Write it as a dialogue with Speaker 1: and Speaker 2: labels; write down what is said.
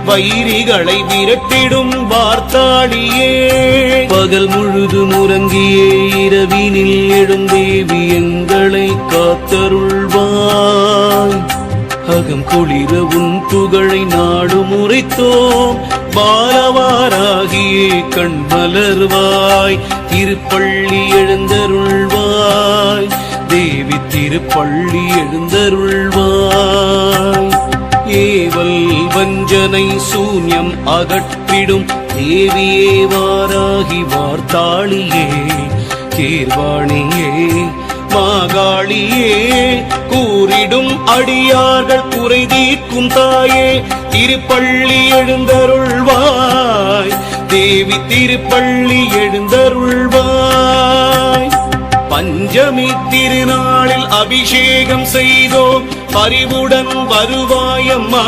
Speaker 1: வைரிகளை விரட்டிடும் வார்த்தாளியே பகல் முழுதும் உறங்கியே இரவினில் எழுந்தேவி எங்களை காத்தருள்வாய் அகம் குளிர உன் புகழை நாடு முறைத்தோம் பாலவாராகியே கண்மலர்வாய் திருப்பள்ளி எழுந்தருள்வாய் தேவி திருப்பள்ளி எழுந்தருள்வாய் ஏவல் வஞ்சனை சூன்யம் அகற்றிடும் தேவியே வாராகி வார்த்தாளியே கீர்வாணியே மாகாளியே கூறிடும் அடியார்கள் குறை தீர்க்கும் தாயே திருப்பள்ளி எழுந்தருள்வாய் தேவி திருப்பள்ளி எழுந்தருள்வாய் பஞ்சமி திருநாளில் அபிஷேகம் செய்தோம் பரிவுடன் வருவாயம்மா